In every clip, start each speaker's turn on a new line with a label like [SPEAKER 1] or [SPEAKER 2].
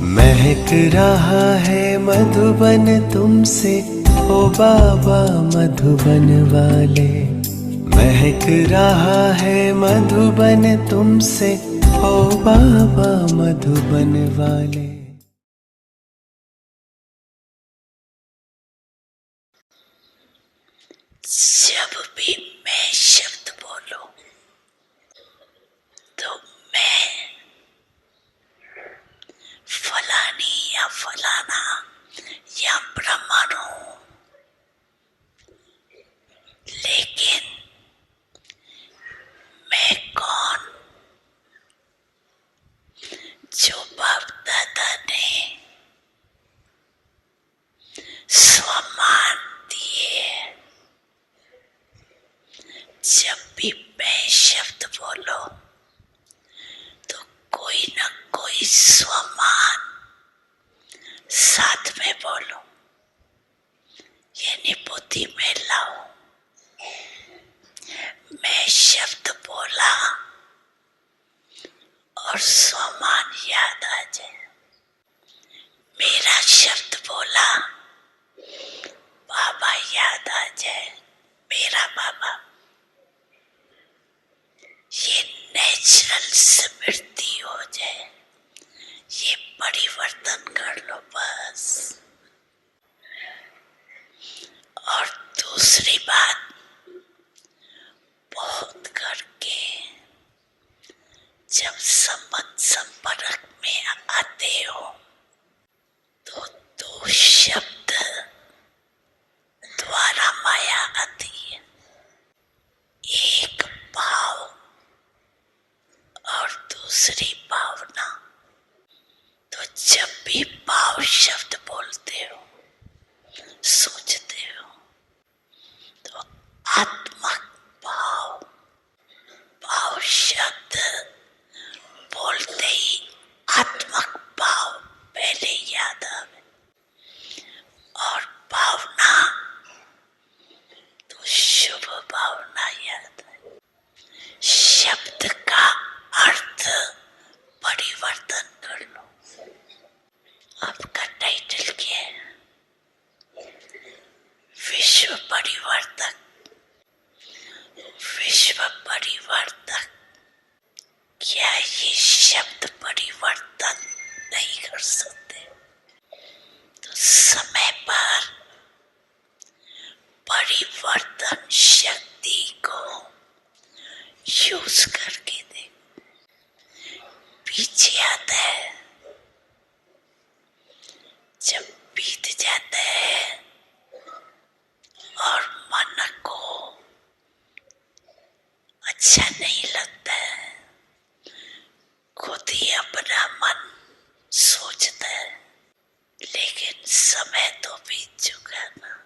[SPEAKER 1] महक रहा है मधुबन तुमसे, ओ बाबा मधुबन वाले। महक रहा है मधुबन तुमसे, ओ बाबा मधुबन वाले।
[SPEAKER 2] जब भी मैं शब्द बोलूं तो मैं फलानी या फलाना या ब्राह्मण हूं, लेकिन मैं कौन? जो बाप दादा ने सम्मान दिए। जब भी मैं शब्द बोलो तो कोई न कोई सम्मान साथ में बोलो, यानी बुद्धि में लाओ। मैं शब्द बोला और सम्मान याद आ जाए। मेरा शब्द बोला बाबा याद आ जाए, मेरा बाबा। ये नेचुरल स्मृति हो जाए, ये परिवर्तन कर लो बस। और दूसरी बात, बहुत करके जब संपर्क में आते हो तो दो शब्द द्वारा माया आती है, एक भाव और दूसरी भावना। तो जब भी भाव शब्द बोलते हो, सोचते हो, तो आत्मक भाव, भाव शब्द बोलते ही आत्मक भाव पहले याद आवे। और भावना तो शुभ भावना याद आए। शब्द का अर्थ परिवर्तन कर लो। आपका टाइटल क्या है? विश्व परिवर्तक। विश्व परिवर्तक। क्या ये शब्द परिवर्तन नहीं कर सकते? तो समय पर परिवर्तन शक्ति को यूज करके देखो। पीछे आता है, जब बीत जाता है और मन को अच्छा नहीं लगता है, खुद ही अपना मन सोचता है, लेकिन समय तो बीत चुका ना।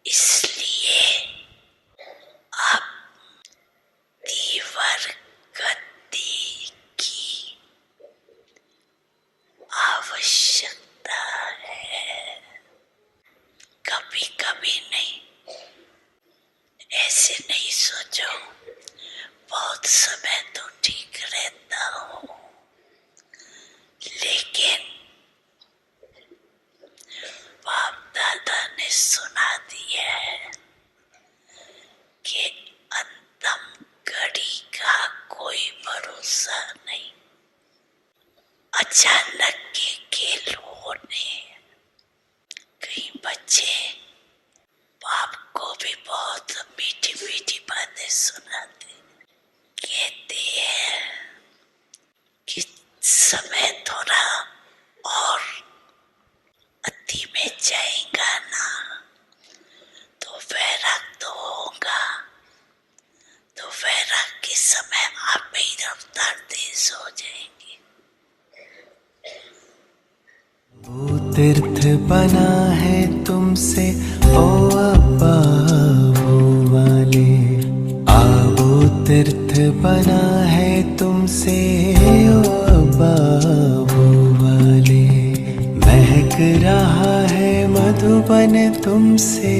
[SPEAKER 2] इसलिए आप तीव्र गति की आवश्यकता है। कभी कभी नहीं, ऐसे नहीं सोचो बहुत समय तो ठीक रहता हूँ, लेकिन बाप दादा ने सुना दिया है कि अंतिम घड़ी का कोई भरोसा नहीं। अचानक के खेल होने। कई बच्चे बाप को भी बहुत मीठी मीठी बातें सुनाते, कहते हैं कि समय थोड़ा और अति में जाएगा ना तो वैराग तो होगा, तो वैराग के समय आप ही रफ्तार तेज हो जाएंगे।
[SPEAKER 1] वो तीर्थ बना है तुमसे, ओ अब्बा वो वाले। वो तीर्थ बना है तुमसे, ओ अब्बा वो वाले। महक रहा है मधुबन तुमसे।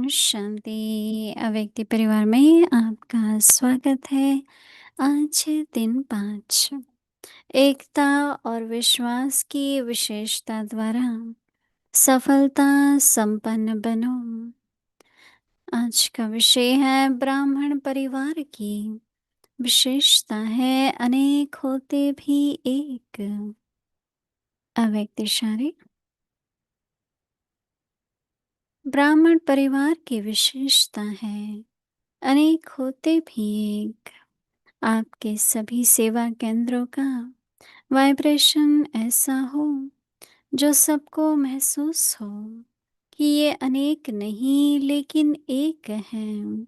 [SPEAKER 3] शांति। अव्यक्ति परिवार में आपका स्वागत है। आज है दिन 5। एकता और विश्वास की विशेषता द्वारा सफलता संपन्न बनो। आज का विषय है ब्राह्मण परिवार की विशेषता है अनेक होते भी एक। अव्यक्त इशारे। ब्राह्मण परिवार की विशेषता है अनेक होते भी एक। आपके सभी सेवा केंद्रों का वाइब्रेशन ऐसा हो जो सबको महसूस हो कि ये अनेक नहीं लेकिन एक है।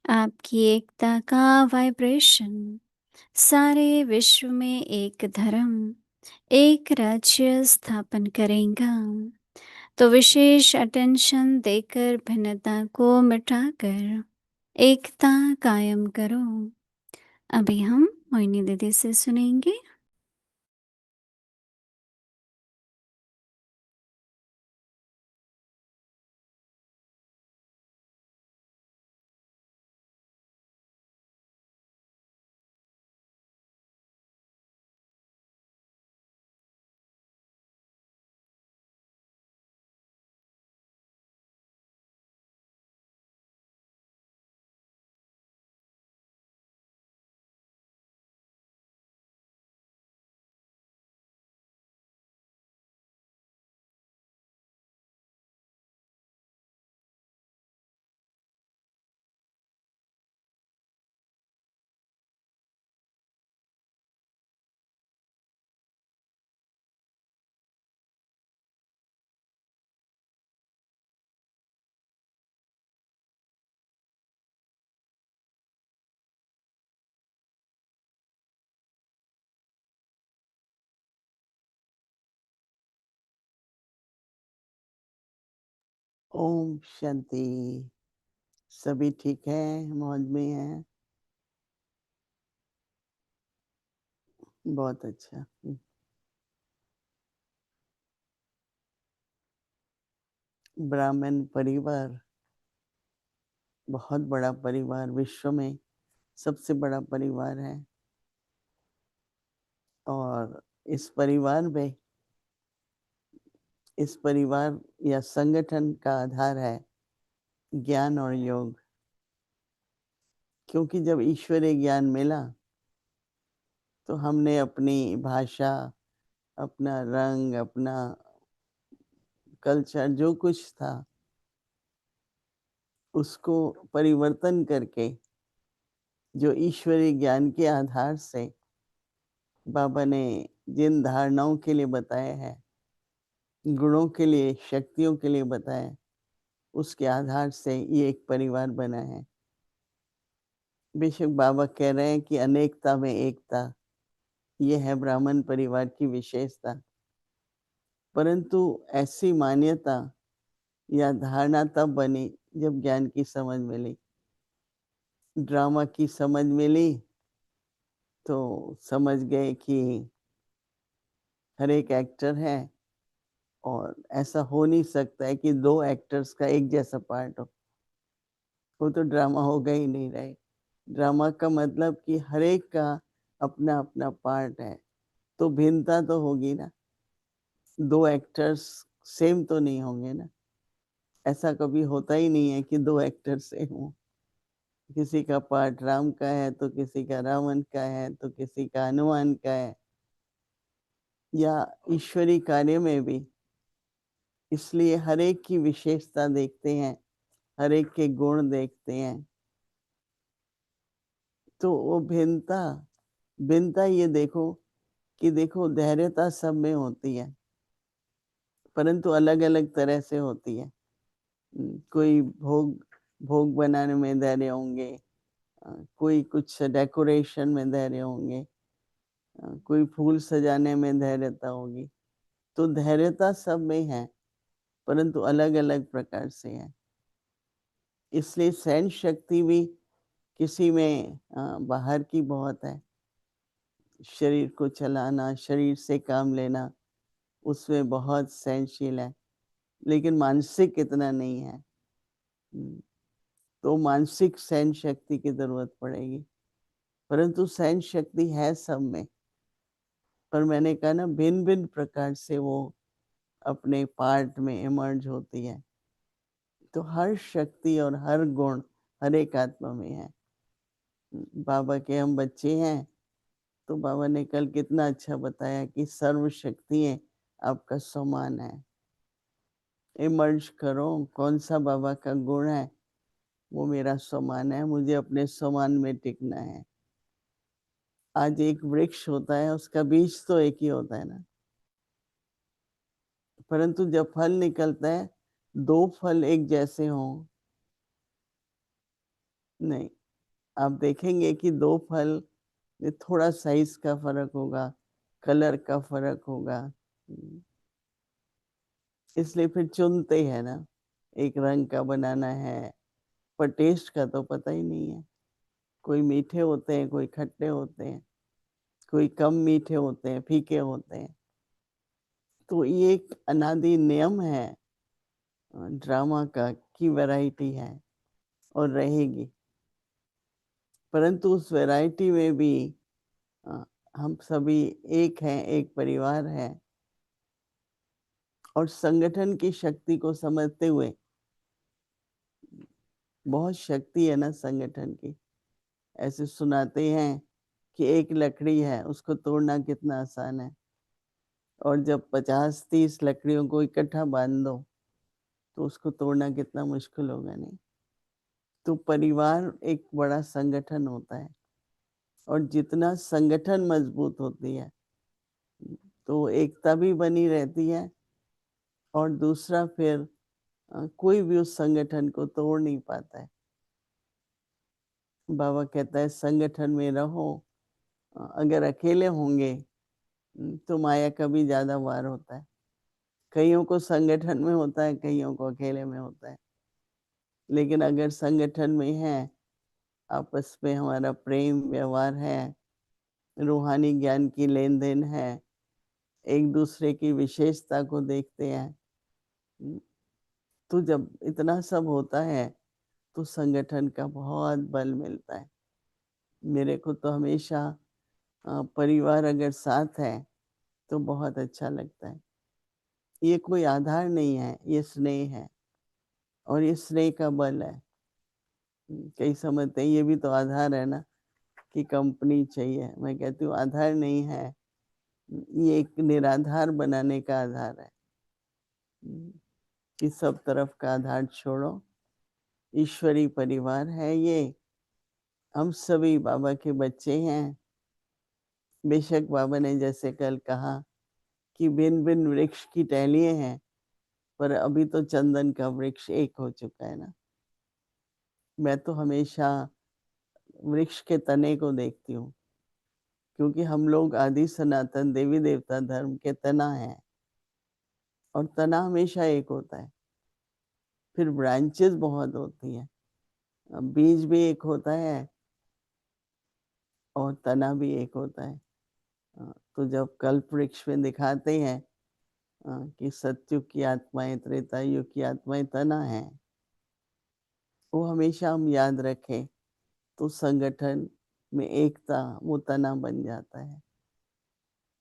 [SPEAKER 3] आपकी एकता का वाइब्रेशन सारे विश्व में एक धर्म एक राज्य स्थापन करेगा। तो विशेष अटेंशन देकर भिन्नता को मिटाकर एकता कायम करो। अभी हम मोहिनी दीदी से सुनेंगे।
[SPEAKER 4] ओम शांति। सभी ठीक है, मौज में है। बहुत अच्छा। ब्राह्मण परिवार बहुत बड़ा परिवार, विश्व में सबसे बड़ा परिवार है। और इस परिवार या संगठन का आधार है ज्ञान और योग। क्योंकि जब ईश्वरीय ज्ञान मिला तो हमने अपनी भाषा, अपना रंग, अपना कल्चर, जो कुछ था उसको परिवर्तन करके जो ईश्वरीय ज्ञान के आधार से बाबा ने जिन धारणाओं के लिए बताया है, गुणों के लिए, शक्तियों के लिए बताया, उसके आधार से ये एक परिवार बना है। बेशक बाबा कह रहे हैं कि अनेकता में एकता, ये है ब्राह्मण परिवार की विशेषता। परंतु ऐसी मान्यता या धारणा तब बनी जब ज्ञान की समझ मिली, ड्रामा की समझ मिली, तो समझ गए कि हर एक एक्टर है और ऐसा हो नहीं सकता है कि दो एक्टर्स का एक जैसा पार्ट हो। वो तो ड्रामा होगा ही नहीं। रहे ड्रामा का मतलब कि हर एक का अपना अपना पार्ट है, तो भिन्नता तो होगी ना। दो एक्टर्स सेम तो नहीं होंगे ना। ऐसा कभी होता ही नहीं है कि दो एक्टर सेम हो। किसी का पार्ट राम का है तो किसी का रावण का है तो किसी का हनुमान का है, या ईश्वरी कार्य में भी। इसलिए हर एक की विशेषता देखते हैं, हर एक के गुण देखते हैं। तो वो भिन्नता भिन्नता ये देखो कि देखो धैर्यता सब में होती है, परंतु अलग अलग तरह से होती है। कोई भोग भोग बनाने में धैर्य होंगे, कोई कुछ डेकोरेशन में धैर्य होंगे, कोई फूल सजाने में धैर्यता होगी। तो धैर्यता सब में है, परंतु अलग अलग प्रकार से है। इसलिए सहन शक्ति भी किसी में बाहर की बहुत है, शरीर को चलाना, शरीर से काम लेना, उसमें बहुत सहनशील है, लेकिन मानसिक इतना नहीं है। तो मानसिक सहन शक्ति की जरूरत पड़ेगी, परंतु सहन शक्ति है सब में, पर मैंने कहा ना भिन्न भिन्न प्रकार से वो अपने पार्ट में इमर्ज होती है। तो हर शक्ति और हर गुण हर एक आत्मा में है। बाबा के हम बच्चे हैं, तो बाबा ने कल कितना अच्छा बताया कि सर्व शक्तियां आपका समान है। इमर्ज करो, कौन सा बाबा का गुण है, वो मेरा समान है, मुझे अपने समान में टिकना है। आज एक वृक्ष होता है, उसका बीज तो एक ही होता है ना, परंतु जब फल निकलता है, दो फल एक जैसे हों नहीं। आप देखेंगे कि दो फल में थोड़ा साइज का फर्क होगा, कलर का फर्क होगा, इसलिए फिर चुनते हैं ना, एक रंग का बनाना है, पर टेस्ट का तो पता ही नहीं है। कोई मीठे होते हैं, कोई खट्टे होते हैं, कोई कम मीठे होते हैं, फीके होते हैं। तो ये एक अनादि नियम है ड्रामा का कि वैरायटी है और रहेगी, परंतु उस वैरायटी में भी अ, हम सभी एक हैं, एक परिवार है। और संगठन की शक्ति को समझते हुए, बहुत शक्ति है ना संगठन की। ऐसे सुनाते हैं कि एक लकड़ी है, उसको तोड़ना कितना आसान है, और जब 50-30 लकड़ियों को इकट्ठा बांध दो तो उसको तोड़ना कितना मुश्किल होगा नहीं। तो परिवार एक बड़ा संगठन होता है, और जितना संगठन मजबूत होती है तो एकता भी बनी रहती है, और दूसरा फिर कोई भी उस संगठन को तोड़ नहीं पाता है। बाबा कहता है संगठन में रहो, अगर अकेले होंगे तो माया का भी ज्यादा वार होता है। कईयों को संगठन में होता है, कईयों को अकेले में होता है, लेकिन अगर संगठन में है, आपस में हमारा प्रेम व्यवहार है, रूहानी ज्ञान की लेन देन है, एक दूसरे की विशेषता को देखते हैं, तो जब इतना सब होता है तो संगठन का बहुत बल मिलता है। मेरे को तो हमेशा परिवार अगर साथ है तो बहुत अच्छा लगता है। ये कोई आधार नहीं है, ये स्नेह है, और ये स्नेह का बल है। कई समझते हैं ये भी तो आधार है ना कि कंपनी चाहिए। मैं कहती हूँ आधार नहीं है, ये एक निराधार बनाने का आधार है। कि सब तरफ का आधार छोड़ो, ईश्वरी परिवार है ये। हम सभी बाबा के बच्चे हैं। बेशक बाबा ने जैसे कल कहा कि भिन्न भिन्न वृक्ष की टहनियां हैं, पर अभी तो चंदन का वृक्ष एक हो चुका है ना। मैं तो हमेशा वृक्ष के तने को देखती हूँ, क्योंकि हम लोग आदि सनातन देवी देवता धर्म के तना हैं, और तना हमेशा एक होता है। फिर ब्रांचेस बहुत होती हैं, बीज भी एक होता है और तना भी एक होता है। तो जब कल्प वृक्ष में दिखाते हैं कि सत्युग की आत्माएं, त्रेता युग की आत्माएं तना है, वो हमेशा हम याद रखें, तो संगठन में एकता वो तना बन जाता है।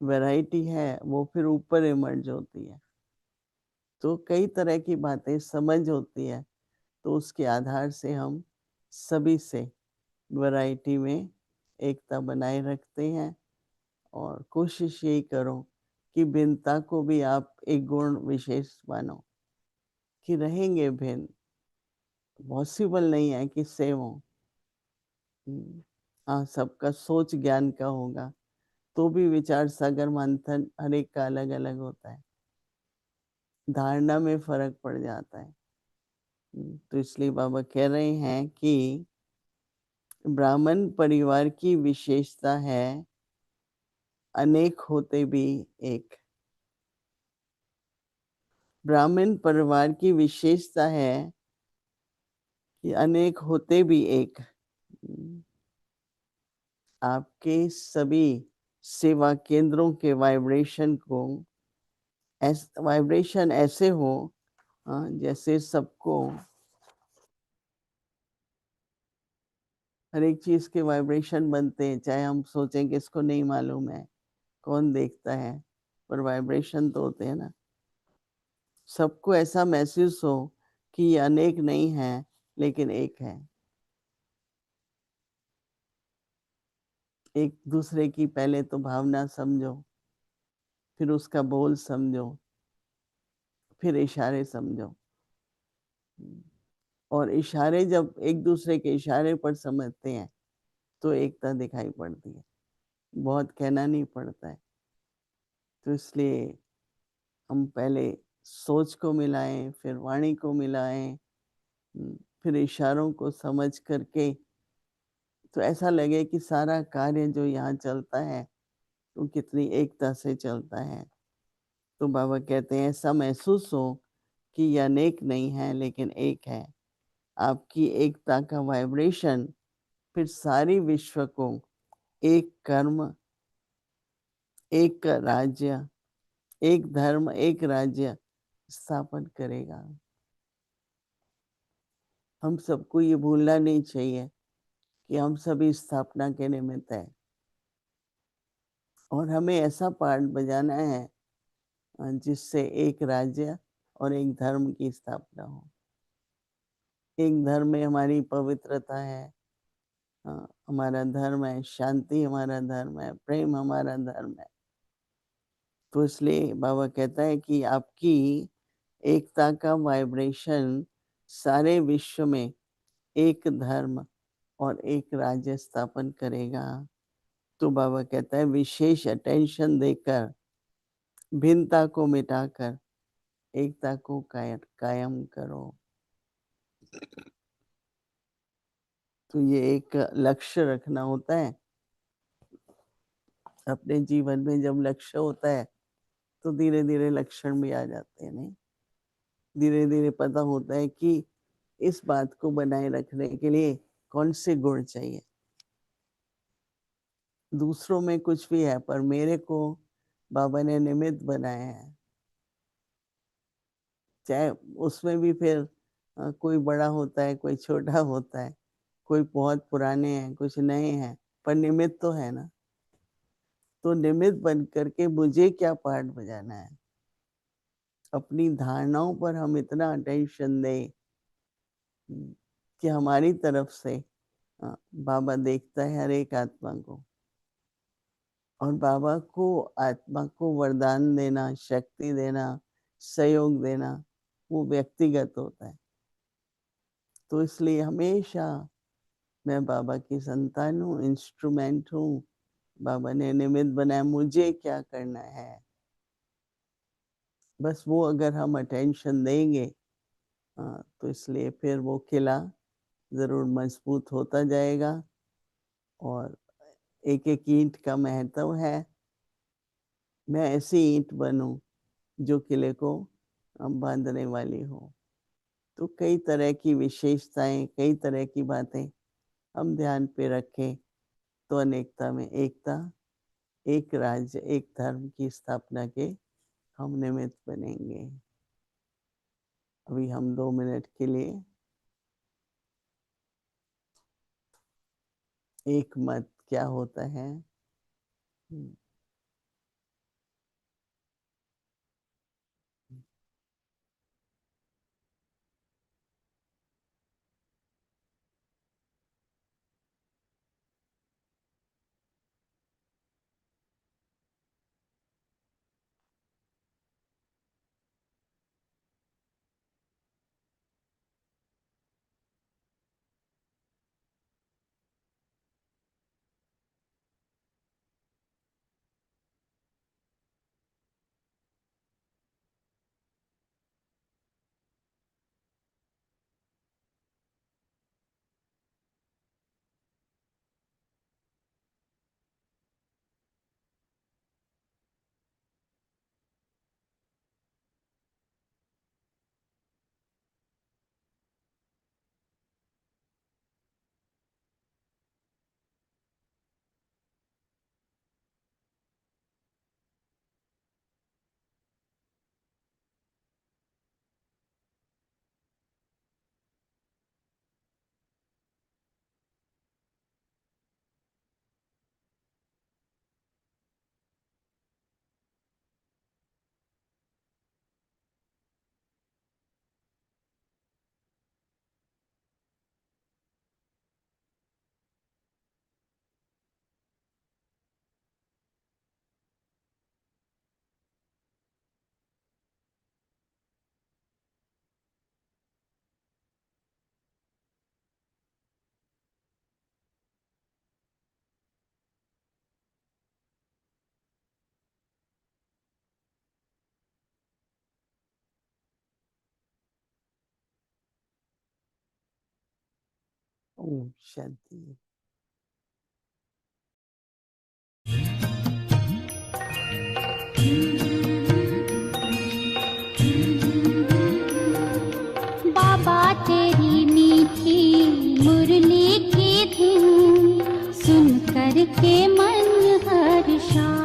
[SPEAKER 4] वैरायटी है वो फिर ऊपर इमर्ज होती है। तो कई तरह की बातें समझ होती है, तो उसके आधार से हम सभी से वैरायटी में एकता बनाए रखते हैं। और कोशिश यही करो कि भिन्नता को भी आप एक गुण विशेष मानो, कि रहेंगे भिन्न, पॉसिबल नहीं है कि सेम हो। हाँ, सबका सोच ज्ञान का होगा तो भी विचार सागर मंथन हर एक का अलग अलग होता है, धारणा में फर्क पड़ जाता है। तो इसलिए बाबा कह रहे हैं कि ब्राह्मण परिवार की विशेषता है अनेक होते भी एक। ब्राह्मण परिवार की विशेषता है कि अनेक होते भी एक। आपके सभी सेवा केंद्रों के वाइब्रेशन को वाइब्रेशन ऐसे हो जैसे सबको हर एक चीज के वाइब्रेशन बनते हैं, चाहे हम सोचें कि इसको नहीं मालूम है, कौन देखता है, पर वाइब्रेशन तो होते हैं ना। सबको ऐसा महसूस हो कि ये अनेक नहीं है लेकिन एक है। एक दूसरे की पहले तो भावना समझो, फिर उसका बोल समझो, फिर इशारे समझो। और इशारे जब एक दूसरे के इशारे पर समझते हैं तो एकता दिखाई पड़ती है, बहुत कहना नहीं पड़ता है। तो इसलिए हम पहले सोच को मिलाएं, फिर वाणी को मिलाएं, फिर इशारों को समझ करके, तो ऐसा लगे कि सारा कार्य जो यहाँ चलता है वो कितनी एकता से चलता है। तो बाबा कहते हैं ऐसा महसूस हो कि यह अनेक नहीं है लेकिन एक है। आपकी एकता का वाइब्रेशन फिर सारी विश्व को एक कर्म, एक राज्य, एक धर्म, एक राज्य स्थापन करेगा। हम सबको ये भूलना नहीं चाहिए कि हम सभी स्थापना के निमित्त हैं, और हमें ऐसा पार्ट बजाना है जिससे एक राज्य और एक धर्म की स्थापना हो। एक धर्म में हमारी पवित्रता है, हमारा धर्म है शांति, हमारा धर्म है प्रेम, हमारा धर्म है। तो इसलिए बाबा कहता है कि आपकी एकता का वाइब्रेशन सारे विश्व में एक धर्म और एक राज्य स्थापन करेगा। तो बाबा कहता है विशेष अटेंशन देकर, भिन्नता को मिटाकर एकता को कायम करो। तो ये एक लक्ष्य रखना होता है अपने जीवन में। जब लक्ष्य होता है तो धीरे धीरे लक्षण भी आ जाते हैं। नहीं, धीरे धीरे पता होता है कि इस बात को बनाए रखने के लिए कौन से गुण चाहिए। दूसरों में कुछ भी है पर मेरे को बाबा ने निमित्त बनाया है। चाहे उसमें भी फिर कोई बड़ा होता है, कोई छोटा होता है, कोई बहुत पुराने हैं, कुछ नए हैं, पर निमित्त तो है ना। तो निमित्त बन करके मुझे क्या पार्ट बजाना है। अपनी धारणाओं पर हम इतना अटेंशन दें कि हमारी तरफ से बाबा देखता है हर एक आत्मा को, और बाबा को आत्मा को वरदान देना, शक्ति देना, सहयोग देना वो व्यक्तिगत होता है। तो इसलिए हमेशा मैं बाबा की संतान हूँ, इंस्ट्रूमेंट हूँ। बाबा ने निमित्त बनाया, मुझे क्या करना है। बस वो अगर हम अटेंशन देंगे तो इसलिए फिर वो किला जरूर मजबूत होता जाएगा। और एक एक ईंट का महत्व है। मैं ऐसी ईंट बनूं जो किले को बांधने वाली हो। तो कई तरह की विशेषताएं, कई तरह की बातें हम ध्यान पे रखें तो अनेकता में एकता, एक राज्य, एक धर्म की स्थापना के हम निमित्त बनेंगे। अभी हम 2 मिनट के लिए एक मत क्या होता है। ओम शांति।
[SPEAKER 5] बाबा तेरी मीठी मुरली की धुन सुन कर के मन हर्षाए।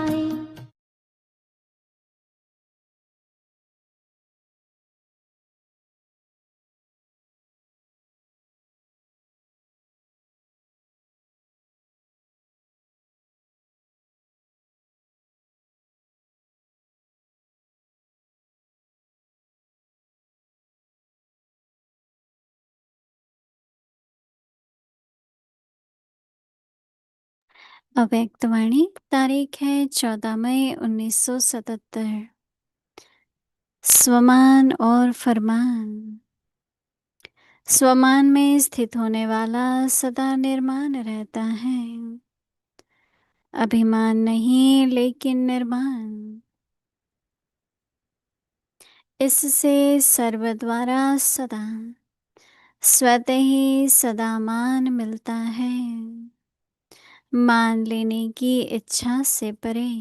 [SPEAKER 3] अव्यक्त वाणी तारीख है 14 मई 1977। स्वमान और फरमान। स्वमान में स्थित होने वाला सदा निर्माण रहता है, अभिमान नहीं लेकिन निर्माण। इससे सर्व द्वारा सदा स्वतः ही सदा मान मिलता है। मान लेने की इच्छा से परे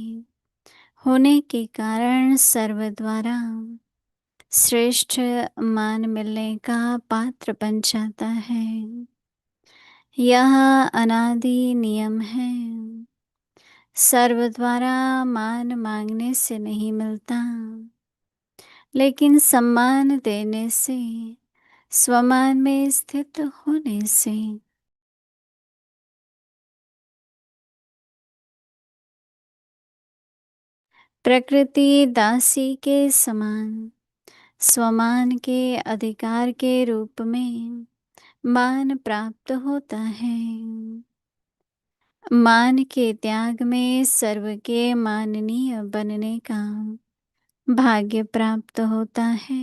[SPEAKER 3] होने के कारण सर्व द्वारा श्रेष्ठ मान मिलने का पात्र बन जाता है। यह अनादि नियम है। सर्व द्वारा मान मांगने से नहीं मिलता, लेकिन सम्मान देने से, स्वमान में स्थित होने से। प्रकृति दासी के समान स्वमान के अधिकार के रूप में मान प्राप्त होता है। मान के त्याग में सर्व के माननीय बनने का भाग्य प्राप्त होता है।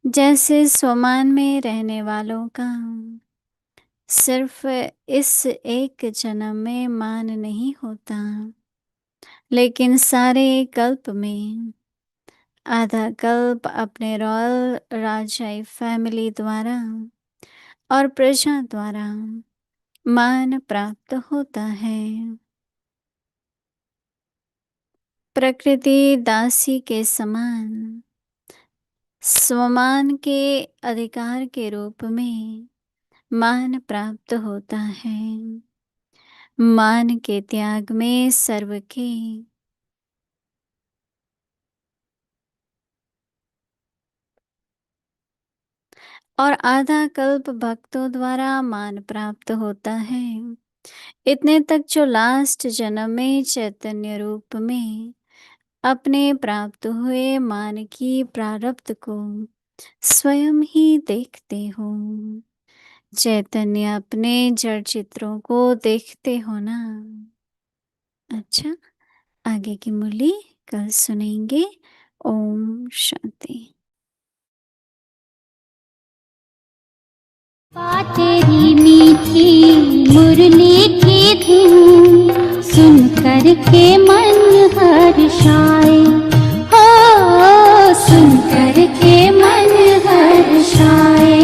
[SPEAKER 3] जैसे स्वमान में रहने वालों का सिर्फ इस एक जन्म में मान नहीं होता, लेकिन सारे कल्प में आधा कल्प अपने रॉयल राजाई फैमिली द्वारा और प्रजा द्वारा मान प्राप्त होता है। प्रकृति दासी के समान स्वमान के अधिकार के रूप में मान प्राप्त होता है। मान के त्याग में सर्व के और आधा कल्प भक्तों द्वारा मान प्राप्त होता है। इतने तक जो लास्ट जन्म में चैतन्य रूप में अपने प्राप्त हुए मान की प्रारब्ध को स्वयं ही देखते हो। चैतन्य अपने जड़ चित्रों को देखते हो ना। अच्छा, आगे की मुरली कल सुनेंगे। ओम शांति।
[SPEAKER 5] तेरी मीठी मुरली की धुन सुन कर के मन हर्षाए। हो सुन कर के मन हर्षाए।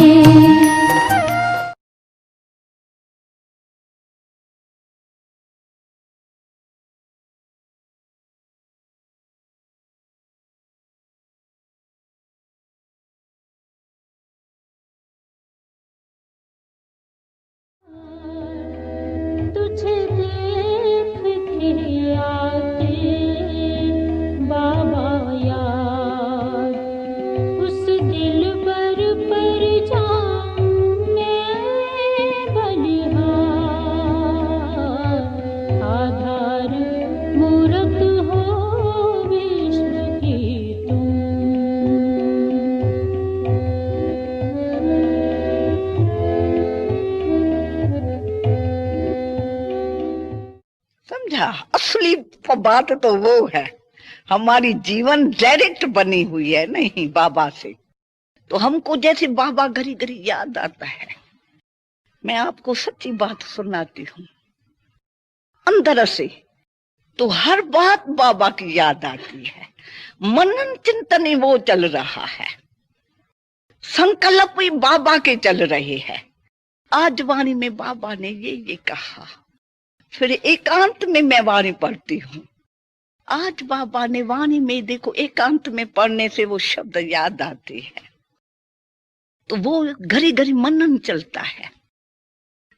[SPEAKER 5] तुझे देख के आते बाबा याद, उस दिल पर जाऊं मैं बलिहार। आधार मूरत हो विश्व की तुम।
[SPEAKER 2] समझा? असली बात तो वो है, हमारी जीवन डायरेक्ट बनी हुई है नहीं बाबा से। तो हमको जैसे बाबा घड़ी घड़ी याद आता है। मैं आपको सच्ची बात सुनाती हूँ, अंदर से तो हर बात बाबा की याद आती है। मनन चिंतन ही वो चल रहा है, संकल्प भी बाबा के चल रहे हैं। आज वाणी में बाबा ने ये कहा। फिर एकांत में मैं वाणी पढ़ती हूँ। आज बाबा ने वाणी में देखो एकांत में पढ़ने से वो शब्द याद आते हैं, तो वो घड़ी घड़ी मनन चलता है।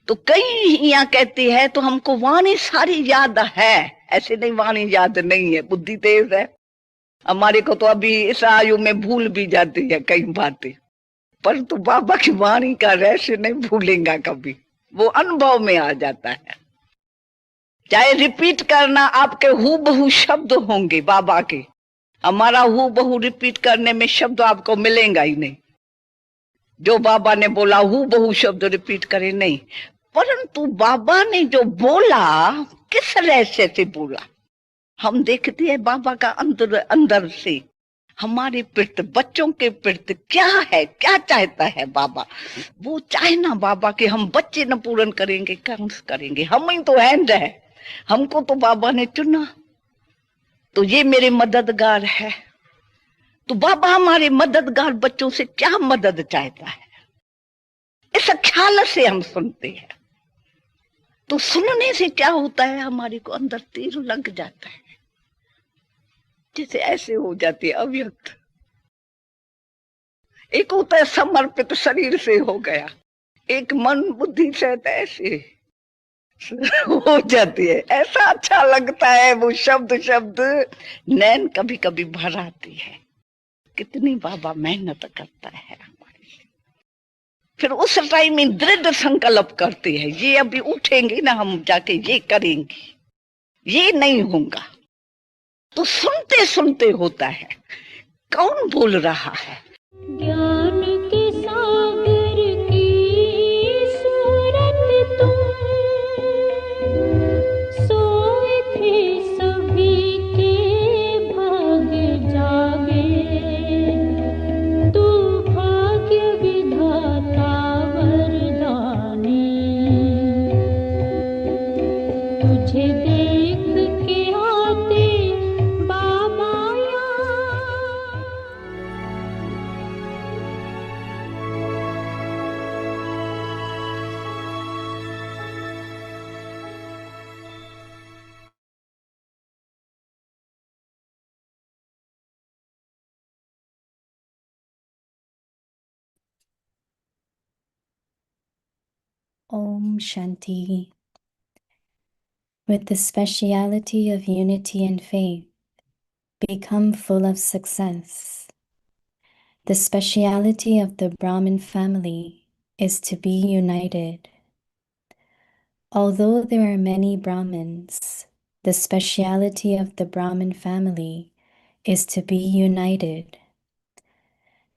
[SPEAKER 2] तो कई यहाँ कहती है तो हमको वाणी सारी याद है, ऐसे नहीं वाणी याद नहीं है, बुद्धि तेज है हमारे को, तो अभी इस आयु में भूल भी जाती है कई बातें, पर तो बाबा की वाणी का रहस्य नहीं भूलेगा कभी, वो अनुभव में आ जाता है। चाहे रिपीट करना, आपके हूबहू शब्द होंगे बाबा के, हमारा हूबहू रिपीट करने में शब्द आपको मिलेगा ही नहीं। जो बाबा ने बोला हूबहू शब्द रिपीट करे नहीं, परंतु बाबा ने जो बोला किस रहस्य से बोला। हम देखते हैं बाबा का अंदर अंदर से हमारे प्रति, बच्चों के प्रति क्या है, क्या चाहता है बाबा। वो चाहे ना बाबा के हम बच्चे न पूर्ण करेंगे, कंस करेंगे, हम ही तो हैंड है, हमको तो बाबा ने चुना, तो ये मेरे मददगार है। तो बाबा हमारे मददगार बच्चों से क्या मदद चाहता है, इस ख्याल से हम सुनते हैं। तो सुनने से क्या होता है, हमारे को अंदर तीर लग जाता है, जैसे ऐसे हो जाती है अव्यक्त। एक होता है समर्पित शरीर से हो गया, एक मन बुद्धि से ऐसे हो जाती है, ऐसा अच्छा लगता है वो शब्द शब्द, नैन कभी कभी भर आती है। कितनी बाबा मेहनत करता है हमारे लिए। फिर उस टाइम में दृढ़ संकल्प करते हैं, ये अभी उठेंगे ना हम जाके ये करेंगे, ये नहीं होगा। तो सुनते सुनते होता है, कौन बोल रहा है।
[SPEAKER 5] ज्ञान के सागर की सूरत तुम, सोए थे सभी के भाग जागे, तू भाग्य विधाता वरदानी, तुझे देख के आते बाबा यहाँ।
[SPEAKER 3] Om Shanti. With the speciality of unity and faith, become full of success. The speciality of the Brahmin family is to be united. Although there are many Brahmins, the speciality of the Brahmin family is to be united.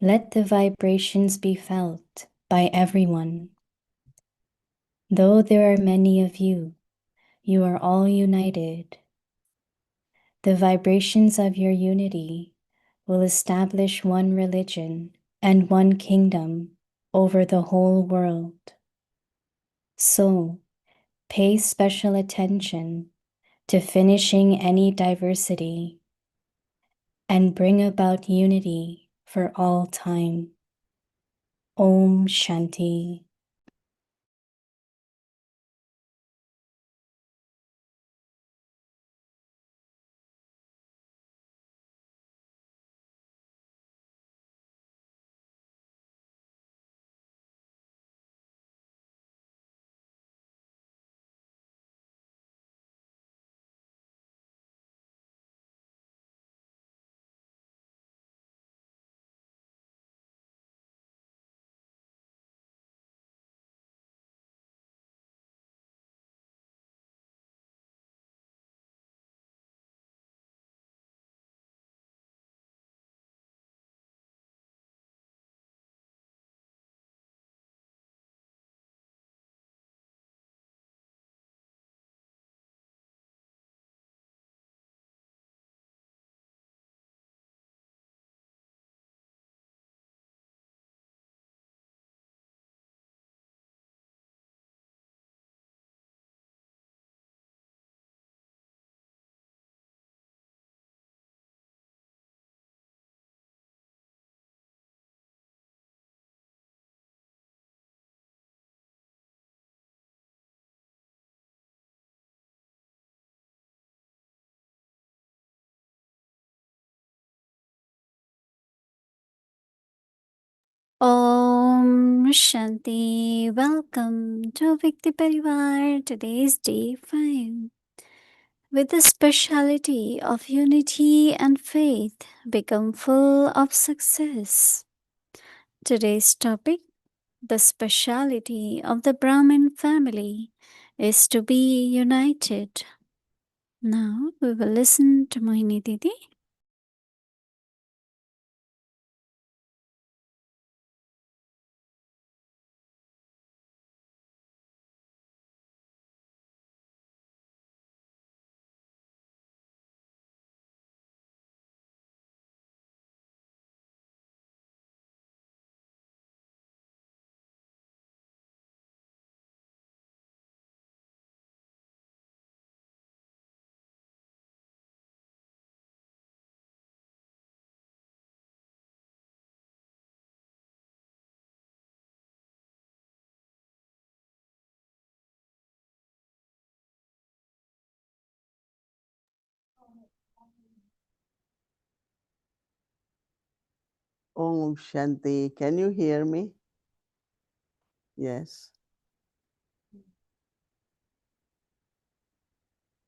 [SPEAKER 3] Let the vibrations be felt by everyone. Though there are many of you, you are all united. The vibrations of your unity will establish one religion and one kingdom over the whole world. So, pay special attention to finishing any diversity and bring about unity for all time. Om Shanti. Shanti. Welcome to Vikti Parivar. Today's day 5. With the speciality of unity and faith, become full of success. Today's topic: the speciality of the Brahmin family is to be united. Now we will listen to Mohini Didi.
[SPEAKER 4] Om Shanti. Can you hear me? Yes.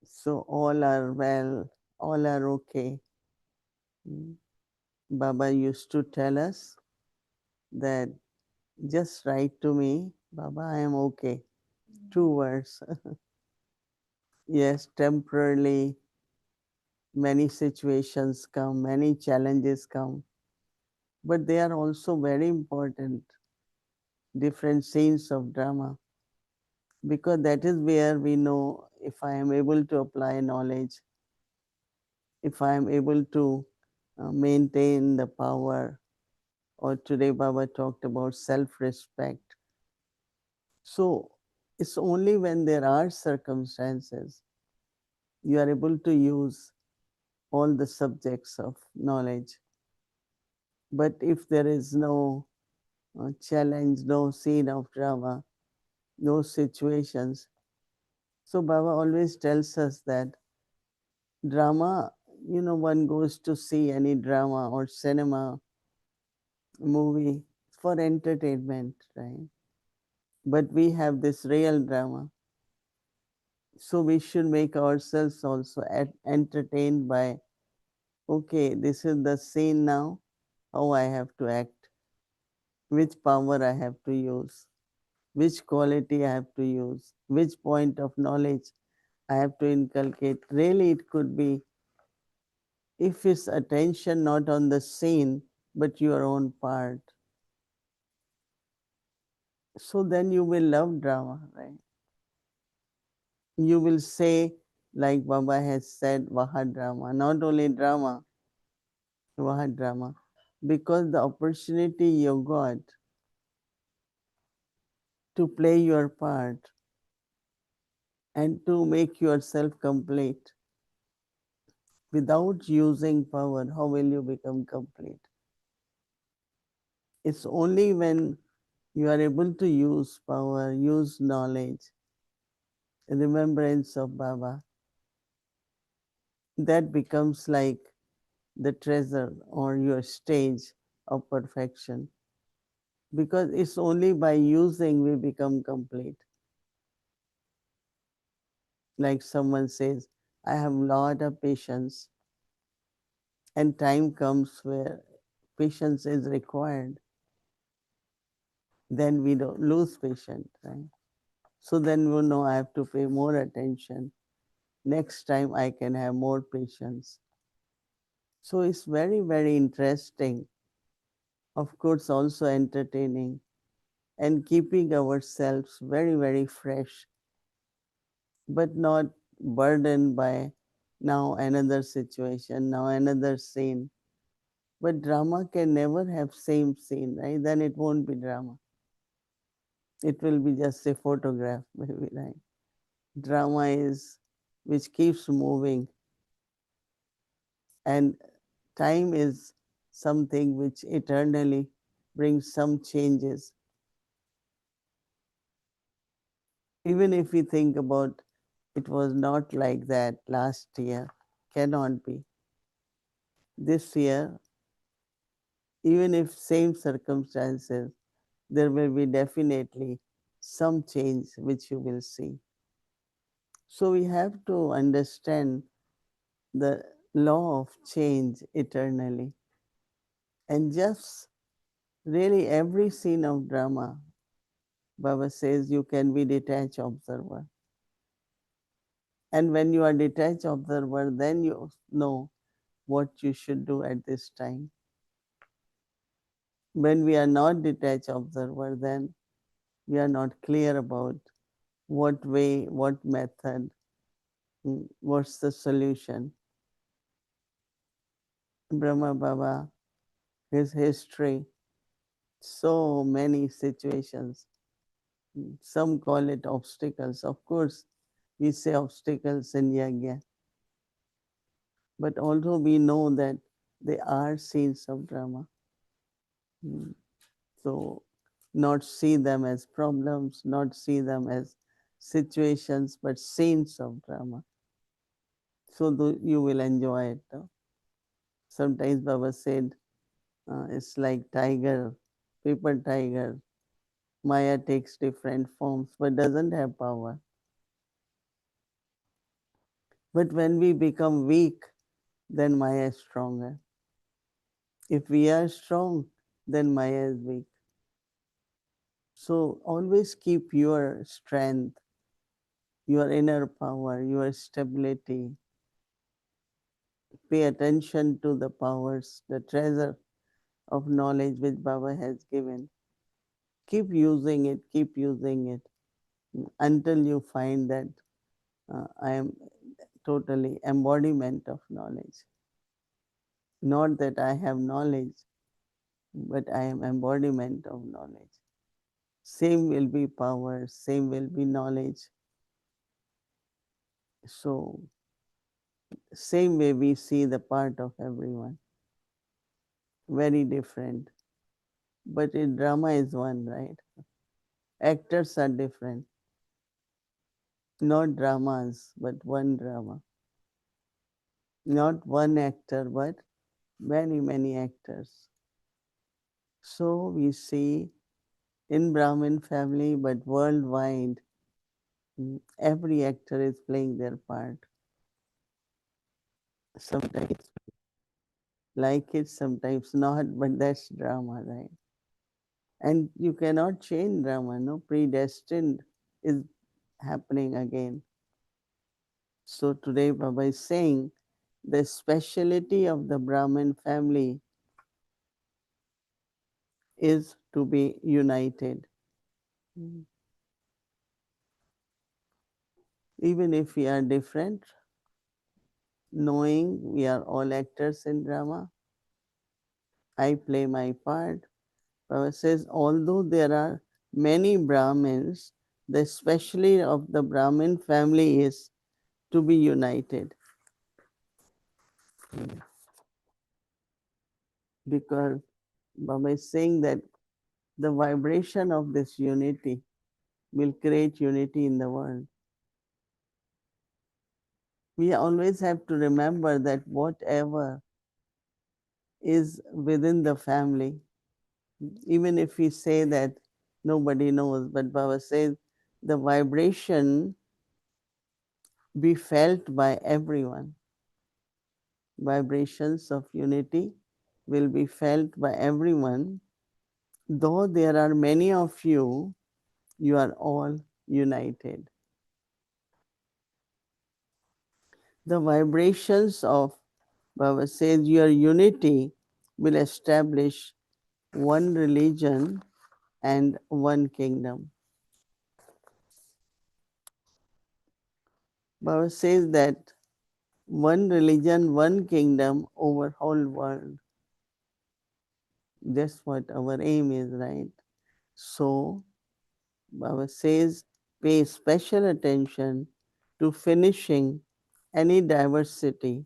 [SPEAKER 4] So all are well, all are okay. Baba used to tell us that just write to me, Baba, I am okay. 2 words. Yes, temporarily many situations come, many challenges come, but they are also very important, different scenes of drama, because that is where we know if I am able to apply knowledge, if I am able to maintain the power, or today Baba talked about self-respect. So it's only when there are circumstances you are able to use all the subjects of knowledge. But if there is no challenge, no scene of drama, no situations, so Baba always tells us that drama, one goes to see any drama or cinema, movie for entertainment, right? But we have this real drama. So we should make ourselves also entertained by, okay, this is the scene now, how I have to act, which power I have to use, which quality I have to use, which point of knowledge I have to inculcate. Really, it could be if it's attention not on the scene, but your own part. So then you will love drama, right? You will say, like Baba has said, Vaha drama, not only drama, Vaha drama, because the opportunity you got to play your part and to make yourself complete. Without using power, how will you become complete? It's only when you are able to use power, use knowledge, remembrance of Baba, that becomes like the treasure or your stage of perfection. Because it's only by using we become complete. Like someone says, I have a lot of patience, and time comes where patience is required. Then we don't lose patience, right? So then we know I have to pay more attention. Next time I can have more patience. So it's very, very interesting. Of course, also entertaining and keeping ourselves very, very fresh, but not burdened by now another situation, now another scene. But drama can never have same scene, right? Then it won't be drama. It will be just a photograph, maybe, right? Drama is which keeps moving, and time is something which eternally brings some changes. Even if we think about it was not like that last year, cannot be. This year, even if same circumstances, there will be definitely some change which you will see. So we have to understand the law of change eternally. And just really every scene of drama, Baba says you can be detached observer. And when you are detached observer, then you know what you should do at this time. When we are not detached observer, then we are not clear about what way, what method, what's the solution. Brahma Baba, his history, so many situations. Some call it obstacles. Of course, we say obstacles in yajna, but although we know that they are scenes of drama. So, not see them as problems, not see them as situations, but scenes of drama. So you will enjoy it. Sometimes Baba said, it's like tiger, paper tiger. Maya takes different forms but doesn't have power. But when we become weak, then Maya is stronger. If we are strong, then Maya is weak. So always keep your strength, your inner power, your stability. Pay attention to the powers, the treasure of knowledge which Baba has given. Keep using it until you find that I am totally embodiment of knowledge. Not that I have knowledge, but I am embodiment of knowledge. Same will be power, same will be knowledge. So, same way we see the part of everyone. Very different. But in drama is one, right? Actors are different. Not dramas, but one drama. Not one actor, but many, many actors. So we see in Brahmin family, but worldwide, every actor is playing their part. Sometimes like it, sometimes not, but that's drama, right? And you cannot change drama, no? Predestined is happening again. So today Baba is saying the speciality of the Brahmin family is to be united. Even if we are different, knowing we are all actors in drama, I play my part. Baba says, although there are many Brahmins, the speciality of the Brahmin family is to be united. Because Baba is saying that the vibration of this unity will create unity in the world. We always have to remember that whatever is within the family, even if we say that nobody knows, but Baba says the vibration be felt by everyone. Vibrations of unity will be felt by everyone. Though there are many of you, you are all united. The vibrations of Baba says your unity will establish one religion and one kingdom. Baba says that one religion, one kingdom over whole world. That's what our aim is, right? So Baba says pay special attention to finishing any diversity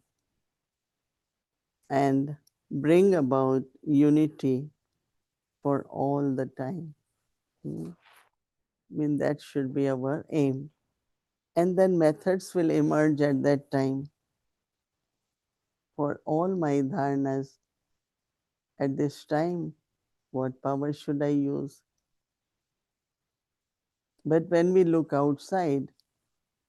[SPEAKER 4] and bring about unity for all the time. I mean, that should be our aim. And then methods will emerge at that time. For all my dharnas at this time, what power should I use? But when we look outside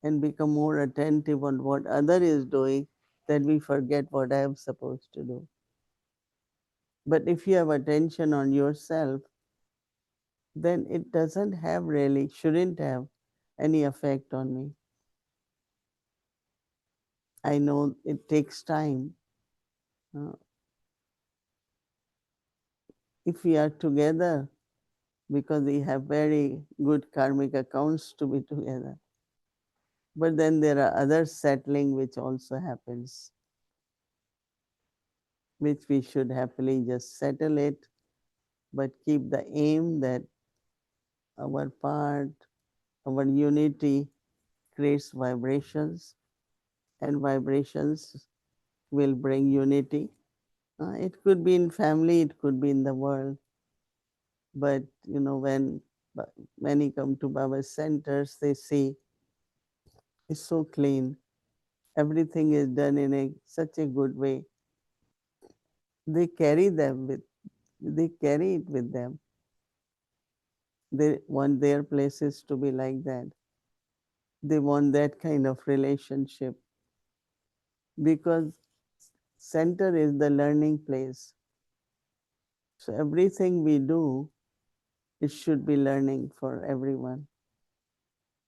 [SPEAKER 4] and become more attentive on what other is doing, then we forget what I am supposed to do. But if you have attention on yourself, then it doesn't have really, shouldn't have any effect on me. I know it takes time. If we are together, because we have very good karmic accounts to be together. But then there are other settling which also happens, which we should happily just settle it, but keep the aim that our part, our unity creates vibrations, and vibrations will bring unity. It could be in family, it could be in the world. But when many come to Baba's centers, they see it's so clean. Everything is done in such a good way. They carry it with them. They want their places to be like that. They want that kind of relationship, because center is the learning place. So everything we do, it should be learning for everyone.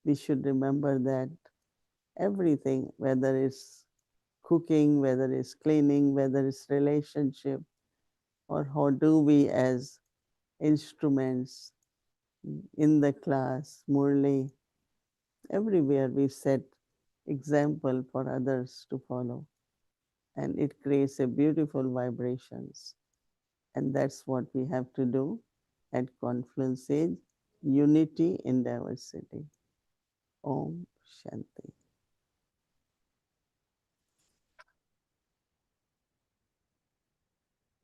[SPEAKER 4] We should remember that everything, whether it's cooking, whether it's cleaning, whether it's relationship, or how do we as instruments in the class, Murli, everywhere we set example for others to follow. And it creates a beautiful vibrations. And that's what we have to do at Confluence Age, unity in diversity. Om Shanti.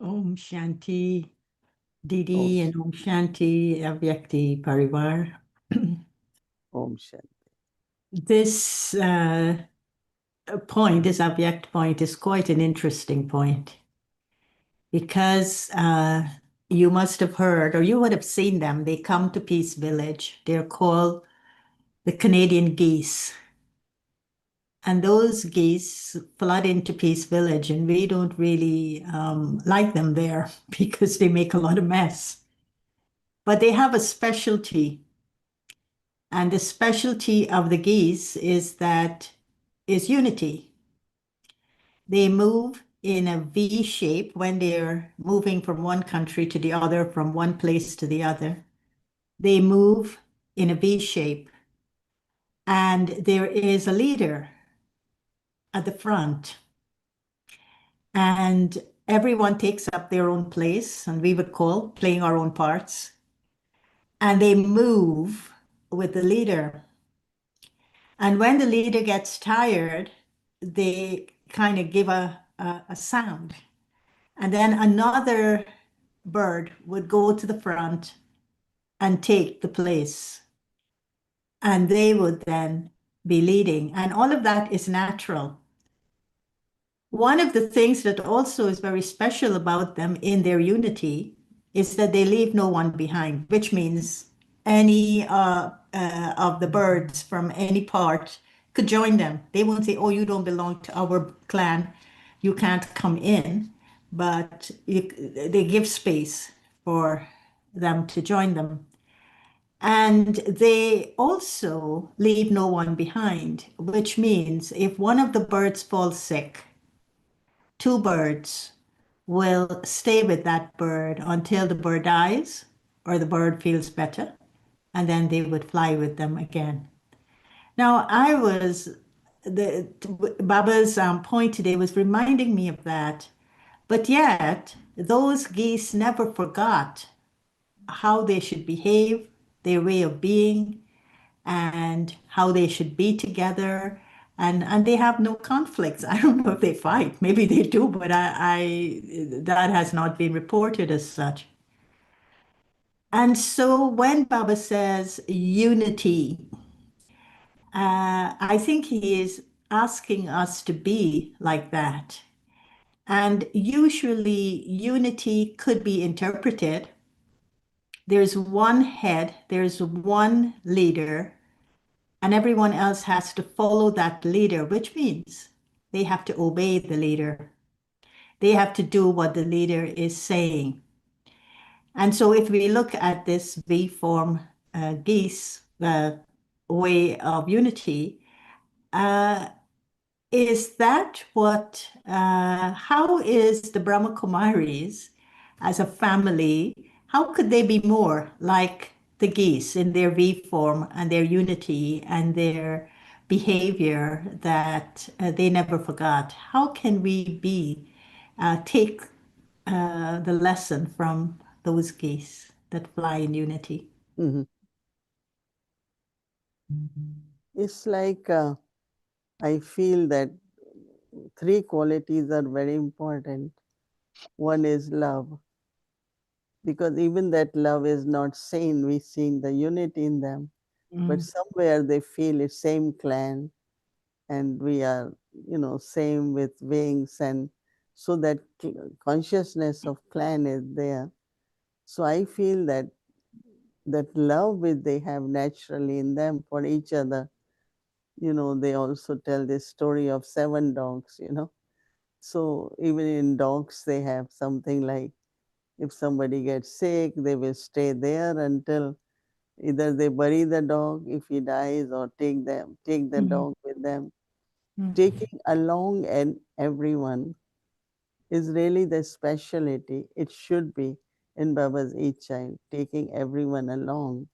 [SPEAKER 6] Om Shanti Didi and Om Shanti Avyakti Parivar.
[SPEAKER 4] Om Shanti.
[SPEAKER 6] This point, this Avyakt point, is quite an interesting point, because you must have heard, or you would have seen them. They come to Peace Village. They're called the Canadian geese. And those geese flood into Peace Village, and we don't really like them there because they make a lot of mess. But they have a specialty. And the specialty of the geese is unity. They move in a V shape when they're moving from one country to the other, from one place to the other. They move in a V shape. And there is a leader at the front. And everyone takes up their own place, and we would call playing our own parts. And they move with the leader. And when the leader gets tired, they kind of give a sound. And then another bird would go to the front and take the place. And they would then be leading. And all of that is natural. One of the things that also is very special about them in their unity is that they leave no one behind, which means any of the birds from any part could join them. They won't say, oh, you don't belong to our clan, you can't come in, but they give space for them to join them. And they also leave no one behind, which means if one of the birds falls sick, two birds will stay with that bird until the bird dies or the bird feels better, and then they would fly with them again. Now, Baba's point today was reminding me of that, but yet those geese never forgot how they should behave, their way of being, and how they should be together. And they have no conflicts. I don't know if they fight. Maybe they do, but that has not been reported as such. And so when Baba says unity, I think he is asking us to be like that. And usually unity could be interpreted there's one head, there's one leader, and everyone else has to follow that leader, which means they have to obey the leader. They have to do what the leader is saying. And so if we look at this V-form geese way of unity, is that what, how is the Brahma Kumaris as a family, how could they be more like the geese in their V form and their unity and their behavior that they never forgot? How can we take the lesson from those geese that fly in unity?
[SPEAKER 4] Mhm. It's like I feel that three qualities are very important. One is love, because even that love is not seen. We see the unity in them, but somewhere they feel it's same clan, and we are, same with wings, and so that consciousness of clan is there. So I feel that love which they have naturally in them for each other. They also tell this story of seven dogs. So even in dogs, they have something like, if somebody gets sick, they will stay there until either they bury the dog if he dies, or take the dog with them. Taking along and everyone is really the speciality. It should be in Baba's each child, taking everyone along,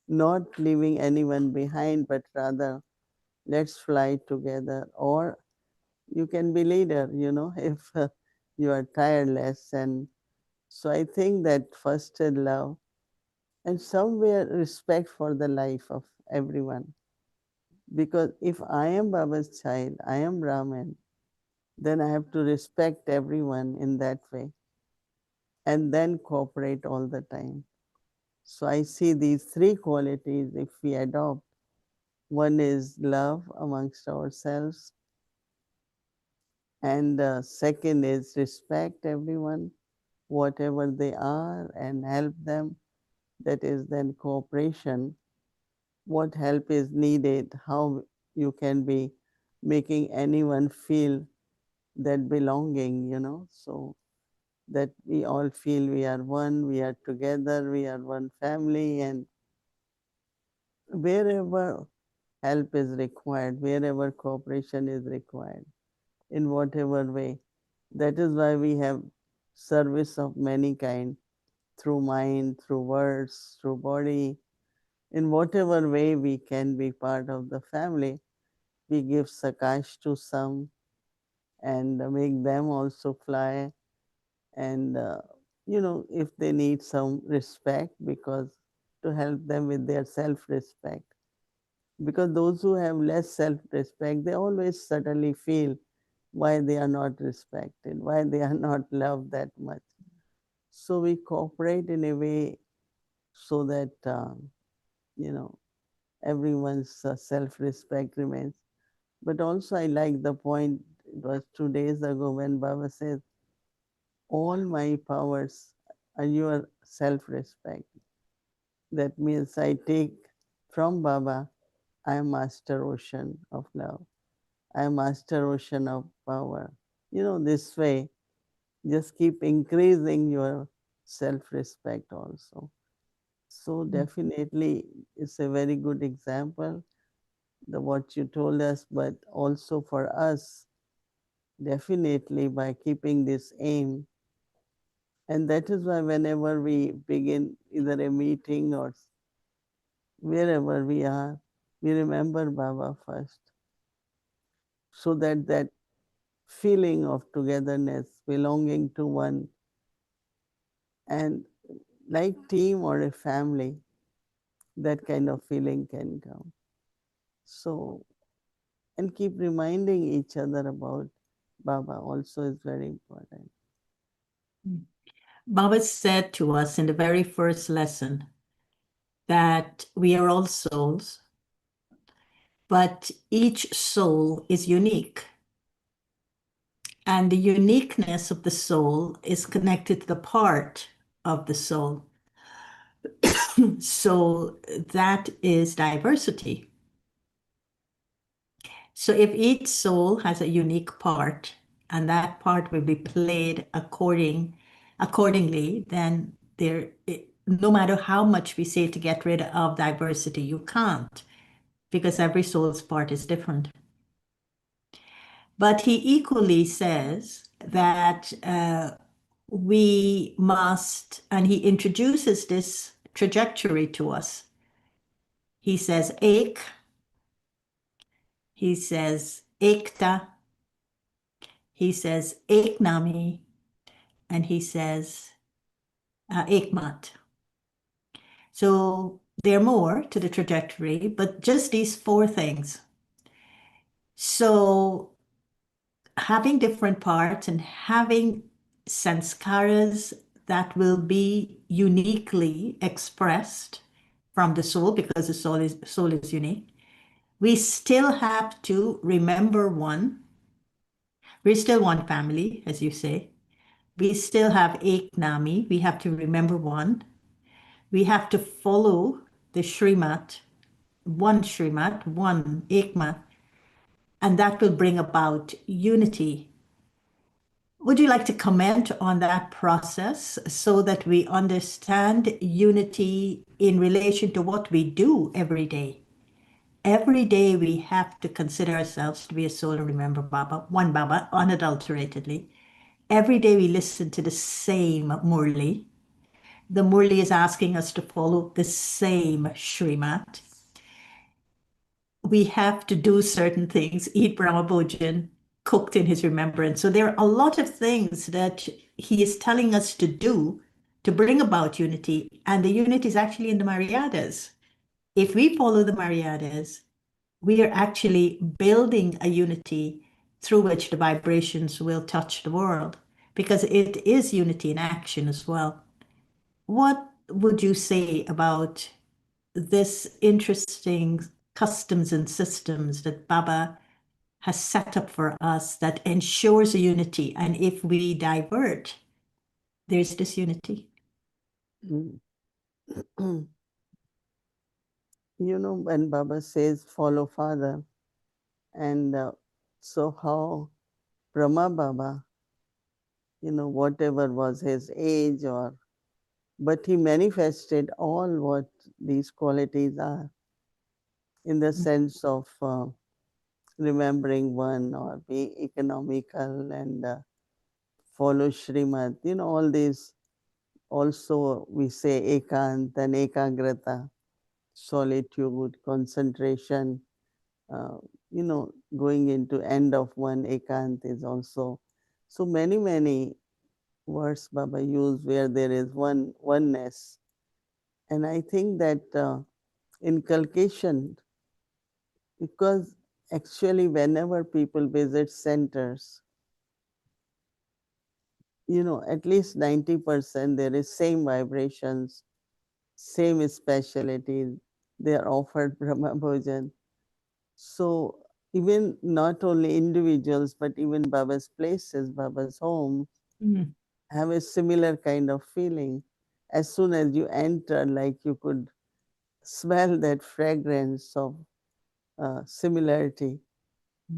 [SPEAKER 4] not leaving anyone behind, but rather let's fly together. Or you can be leader, if you are tireless. And so I think that first is love, and somewhere respect for the life of everyone. Because if I am Baba's child, I am Brahmin, then I have to respect everyone in that way and then cooperate all the time. So I see these three qualities if we adopt. One is love amongst ourselves, and second is respect everyone, whatever they are, and help them. That is then cooperation. What help is needed, how you can be making anyone feel that belonging, so that we all feel we are one, we are together, we are one family, and wherever help is required, wherever cooperation is required, in whatever way. That is why we have service of many kind, through mind, through words, through body. In whatever way we can be part of the family, we give sakash to some and make them also fly. And, if they need some respect, because to help them with their self-respect. Because those who have less self-respect, they always suddenly feel why they are not respected, why they are not loved that much. So we cooperate in a way so that, you know, everyone's self-respect remains. But also I like the point, it was 2 days ago when Baba says, all my powers are your self-respect. That means I take from Baba, I am Master Ocean of love. I am Master Ocean of power. This way, just keep increasing your self-respect also. So definitely it's a very good example, the what you told us, but also for us, definitely by keeping this aim. And that is why whenever we begin either a meeting or wherever we are, we remember Baba first, so that that feeling of togetherness, belonging to one, and like team or a family, that kind of feeling can come. So, and keep reminding each other about Baba also is very important.
[SPEAKER 6] Baba said to us in the very first lesson that we are all souls, but each soul is unique. And the uniqueness of the soul is connected to the part of the soul. So that is diversity. So if each soul has a unique part, and that part will be played accordingly, then no matter how much we say to get rid of diversity, you can't, because every soul's part is different. But he equally says that we must, and he introduces this trajectory to us. He says ek, he says ekta, he says eknami, and he says ekmat. So there are more to the trajectory, but just these four things. So having different parts and having sanskaras that will be uniquely expressed from the soul, because the soul is unique, we still have to remember one. We're still one family, as you say. We still have Eknami. We have to remember one. We have to follow the Shrimat, one Ekmat, and that will bring about unity. Would you like to comment on that process so that we understand unity in relation to what we do every day? Every day we have to consider ourselves to be a soul and remember Baba, one Baba, unadulteratedly. Every day we listen to the same Murli. The Murli is asking us to follow the same Shrimat. We have to do certain things, eat Brahma Bhojan, cooked in his remembrance. So there are a lot of things that he is telling us to do to bring about unity. And the unity is actually in the Maryadas. If we follow the Maryadas, we are actually building a unity through which the vibrations will touch the world, because it is unity in action as well. What would you say about this interesting customs and systems that Baba has set up for us that ensures a unity? And if we divert, there's disunity.
[SPEAKER 4] Mm. When Baba says follow father, and so how Brahma Baba, whatever was his age, but he manifested all what these qualities are, in the sense of remembering one, or be economical, and follow Shrimad, all these. Also we say ekant and ekagrata, solitude, concentration, uh, going into end of one ekant is also. So many words Baba use where there is oneness. And I think that inculcation, because actually whenever people visit centers, at least 90% there is same vibrations, same specialty. They are offered Brahma Bhojan. So even not only individuals, but even Baba's places, Baba's home, have a similar kind of feeling. As soon as you enter, like you could smell that fragrance of similarity.